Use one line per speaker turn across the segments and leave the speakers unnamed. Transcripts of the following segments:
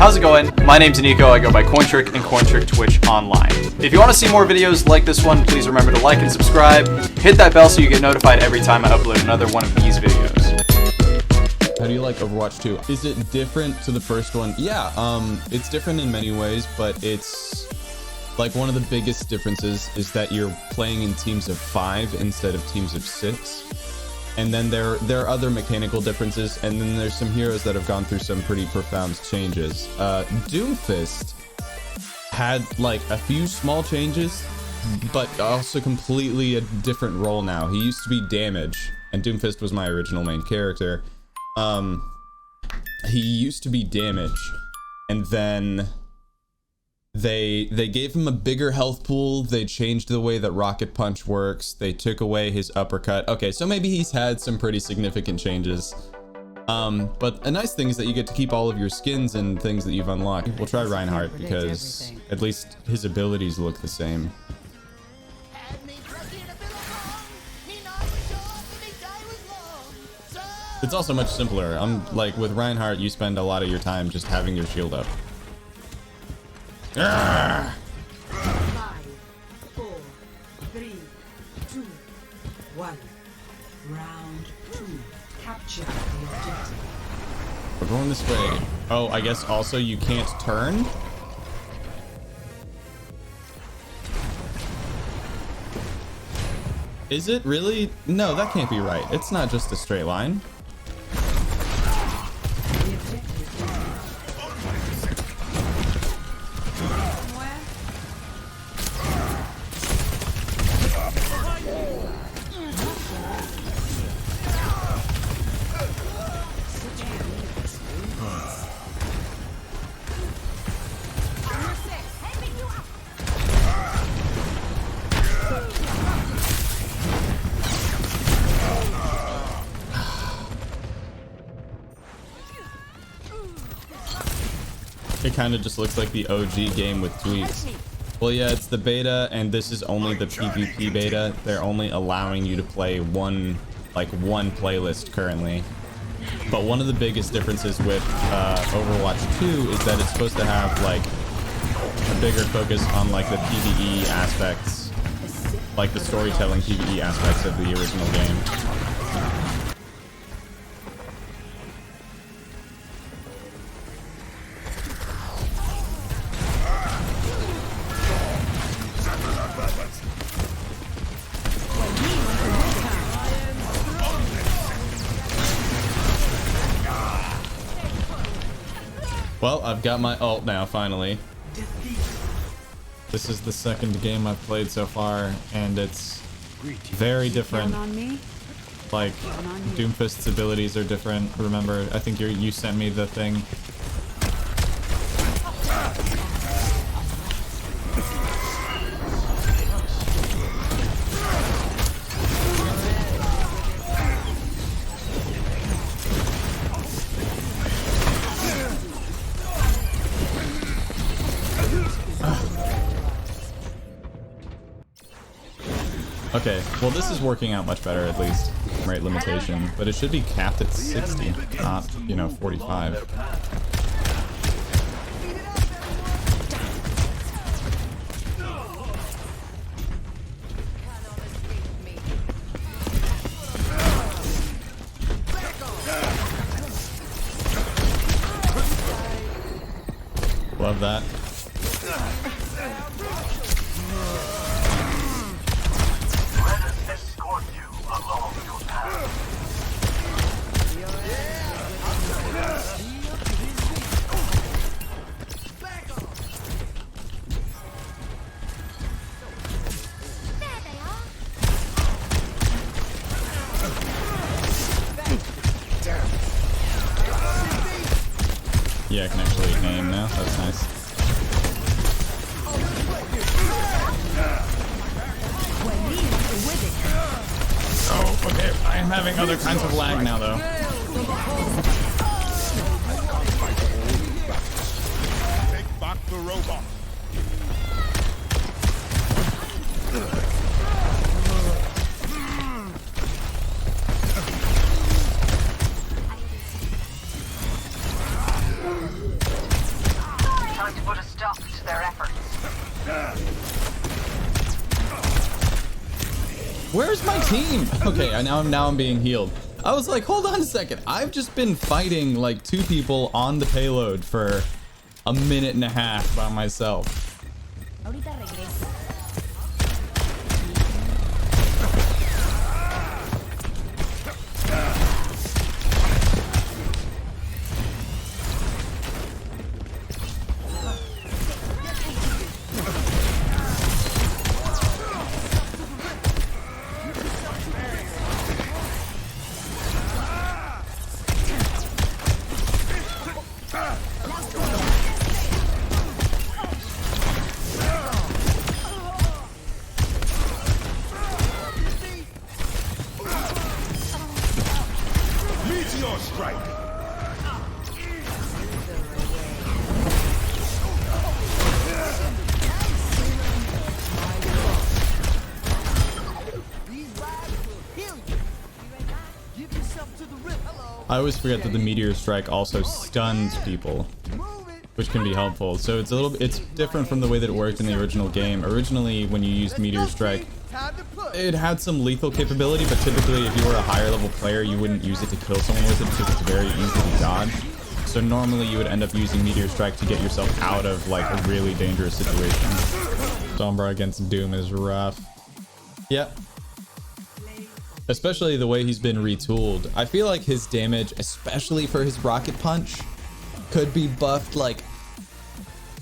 How's it going? My name's Nico, I go by COINTrick and cointricktwitch online. If you want to see more videos like this one, please remember to like and subscribe. Hit that bell so you get notified every time I upload another one of these videos.
How do you like Overwatch 2? Is it different to the first one? Yeah, it's different in many ways, but it's like one of the biggest differences is that you're playing in teams of 5 instead of teams of 6. And then there are other mechanical differences, and then there's some heroes that have gone through some pretty profound changes. Doomfist had like a few small changes, but also completely a different role now. He used to be damage, and Doomfist was my original main character. He used to be damage, and then they gave him a bigger health pool. They changed the way that Rocket Punch works. They took away his uppercut. Okay, so maybe he's had some pretty significant changes. But a nice thing is that you get to keep all of your skins and things that you've unlocked. We'll try Reinhardt because at least his abilities look the same. It's also much simpler. Like with Reinhardt, you spend a lot of your time just having your shield up.
5, 4, 3, 2, 1. Round 2. Capture the objective.
We're going this way. Oh, I guess also you can't turn? Is it really? No, that can't be right. It's not just a straight line. It kind of just looks like the OG game with tweaks. Well, yeah, it's the beta, and this is only the PvP beta. They're only allowing you to play one playlist currently. But one of the biggest differences with Overwatch 2 is that it's supposed to have like a bigger focus on like the PvE aspects, like the storytelling PvE aspects of the original game. Well, I've got my ult now, finally. This is the second game I've played so far, and it's very different. Like, Doomfist's abilities are different. Remember, I think you sent me the thing. Okay, well this is working out much better at least. Rate limitation, but it should be capped at 60, not, you know, 45. Love that. Yeah, I can actually aim now. That's nice. Oh, okay. I am having other kinds of lag now, though.
Take back the robot.
time to put a stop to their efforts.
Where's my team? Okay, now I'm being healed. I was like, hold on a second. I've just been fighting like 2 people on the payload for a minute and a half by myself.
Ahorita regreso.
Meteor strike.
I always forget that the meteor strike also stuns people, which can be helpful. So it's different from the way that it worked in the original game. Originally, when you used meteor strike, it had some lethal capability, but typically if you were a higher level player, you wouldn't use it to kill someone with it because it's very easy to dodge. So normally you would end up using meteor strike to get yourself out of like a really dangerous situation. Sombra against Doom is rough. Yep. Especially the way he's been retooled. I feel like his damage, especially for his rocket punch, could be buffed like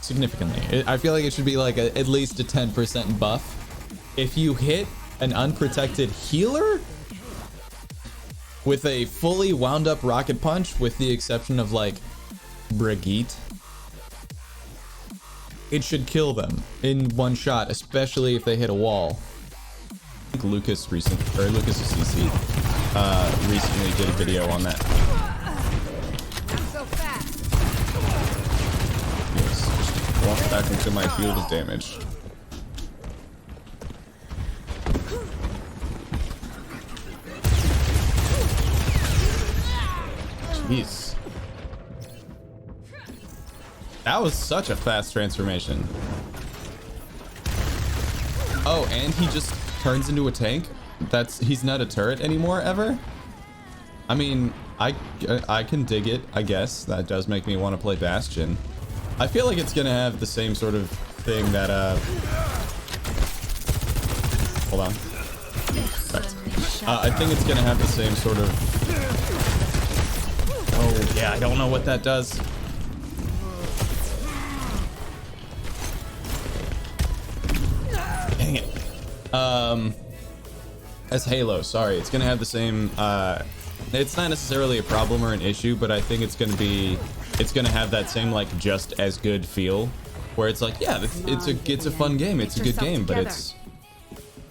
significantly. I feel like it should be like at least a 10% buff. If you hit an unprotected healer with a fully wound up rocket punch, with the exception of like Brigitte, it should kill them in one shot, especially if they hit a wall. I think Lucas CC recently did a video on that. Yes, just walk back into my field of damage. Jeez. That was such a fast transformation. Oh, and he just turns into a tank? He's not a turret anymore ever? I mean, I can dig it, I guess. That does make me want to play Bastion. I feel like it's gonna have the same sort of thing that hold on. I think it's gonna have the same sort of... Oh yeah, I don't know what that does. Dang it. As Halo, sorry, it's gonna have the same it's not necessarily a problem or an issue, but I think it's gonna have that same like just as good feel, where it's like, yeah, it's a fun game, it's a good game, but it's,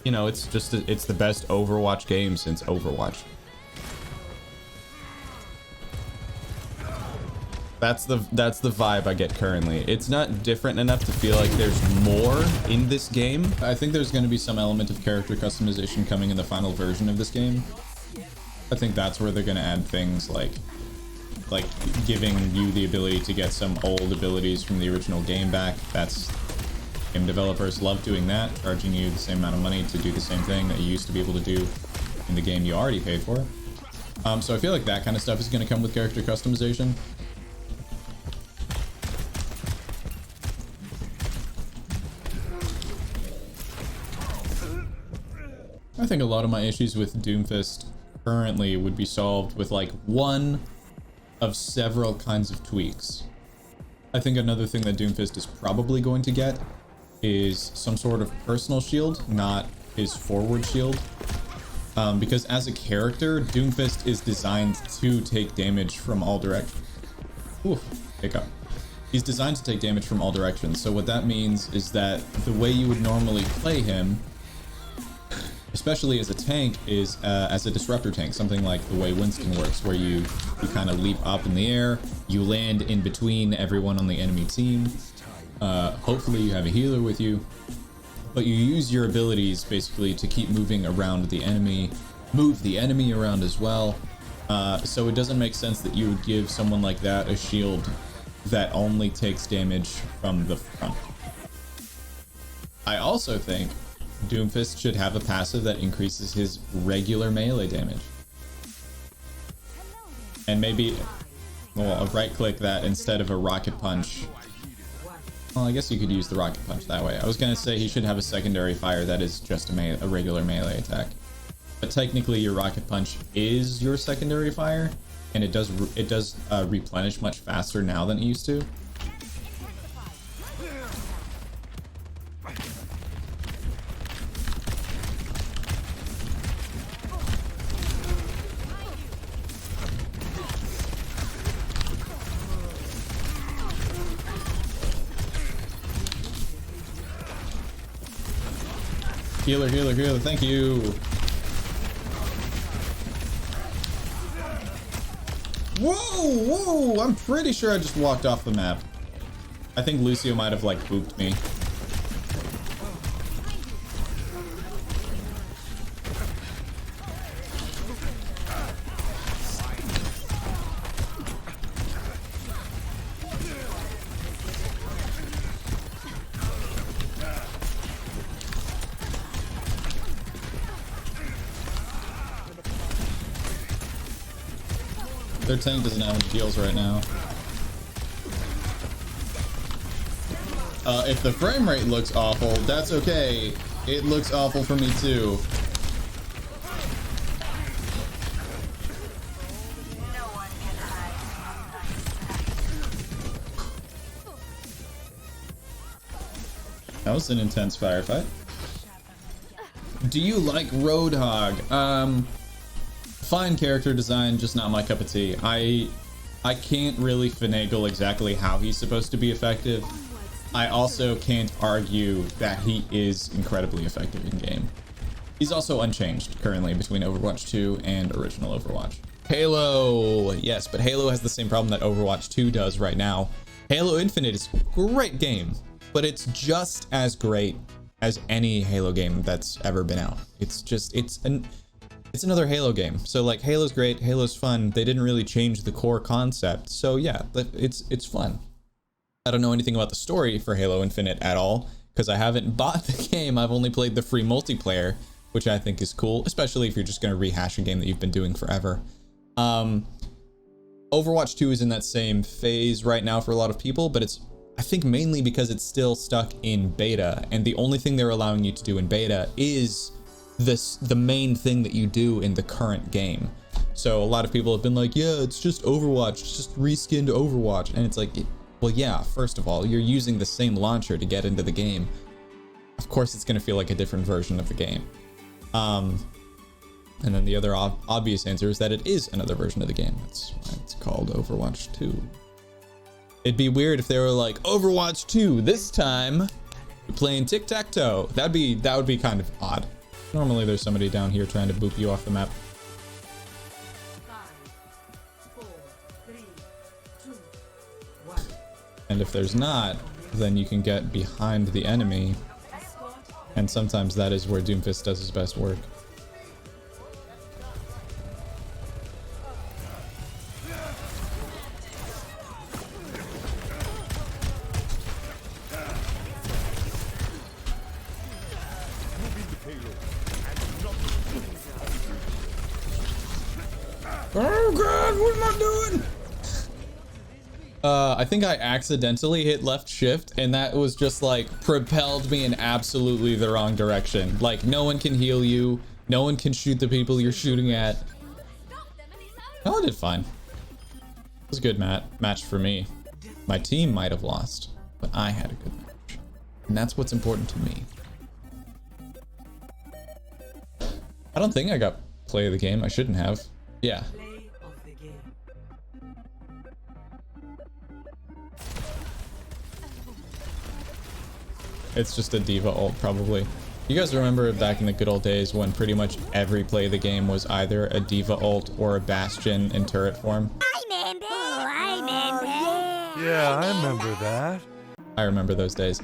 you know, it's the best Overwatch game since Overwatch. That's the vibe I get currently. It's not different enough to feel like there's more in this game. I think there's going to be some element of character customization coming in the final version of this game. I think that's where they're going to add things like giving you the ability to get some old abilities from the original game back. That's, game developers love doing that, charging you the same amount of money to do the same thing that you used to be able to do in the game you already paid for. So I feel like that kind of stuff is going to come with character customization. I think a lot of my issues with Doomfist currently would be solved with like one of several kinds of tweaks. I think another thing that Doomfist is probably going to get is some sort of personal shield, not his forward shield. Because as a character, Doomfist is designed to take damage from all directions. Ooh, hiccup. He's designed to take damage from all directions. So what that means is that the way you would normally play him, especially as a tank, is as a disruptor tank, something like the way Winston works, where you kind of leap up in the air, you land in between everyone on the enemy team. Hopefully you have a healer with you, but you use your abilities basically to keep moving around the enemy, move the enemy around as well. So it doesn't make sense that you would give someone like that a shield that only takes damage from the front. I also think Doomfist should have a passive that increases his regular melee damage. And maybe, well, right click that instead of a rocket punch. Well, I guess you could use the rocket punch that way. I was gonna say he should have a secondary fire that is just a regular melee attack. But technically your rocket punch is your secondary fire, and it does replenish much faster now than it used to. Healer, healer, healer, thank you. Whoa, whoa, I'm pretty sure I just walked off the map. I think Lucio might have like booped me. Their tank doesn't have any heals right now. If the frame rate looks awful, that's okay. It looks awful for me too. That was an intense firefight. Do you like Roadhog? Fine character design, just not my cup of tea. I can't really finagle exactly how he's supposed to be effective. I also can't argue that he is incredibly effective in game. He's also unchanged currently between Overwatch 2 and original Overwatch. Halo, yes, but Halo has the same problem that Overwatch 2 does right now. Halo Infinite is a great game, but it's just as great as any Halo game that's ever been out. It's another Halo game. So like Halo's great, Halo's fun. They didn't really change the core concept. So yeah, it's fun. I don't know anything about the story for Halo Infinite at all because I haven't bought the game. I've only played the free multiplayer, which I think is cool, especially if you're just going to rehash a game that you've been doing forever. Overwatch 2 is in that same phase right now for a lot of people, but it's, I think, mainly because it's still stuck in beta, and the only thing they're allowing you to do in beta is the main thing that you do in the current game. So a lot of people have been like, yeah, it's just Overwatch, it's just reskinned Overwatch. And it's like, well, yeah, first of all, you're using the same launcher to get into the game. Of course, it's going to feel like a different version of the game. And then the other obvious answer is that it is another version of the game. That's why it's called Overwatch 2. It'd be weird if they were like, Overwatch 2, this time you're playing tic-tac-toe. That would be kind of odd. Normally there's somebody down here trying to boop you off the map.
5, 4, 3, 2, 1.
And if there's not, then you can get behind the enemy. And sometimes that is where Doomfist does his best work. Oh god, what am I doing? I think I accidentally hit left shift, and that was just like propelled me in absolutely the wrong direction. Like, no one can heal you, no one can shoot the people you're shooting at. Oh, I did fine. It was a good match for me. My team might have lost, but I had a good match. And that's what's important to me. I don't think I got play of the game. I shouldn't have. Yeah.
Play of the game.
It's just a diva ult, probably. You guys remember back in the good old days when pretty much every play of the game was either a diva ult or a bastion in turret form?
Yeah, I remember that.
I remember those days.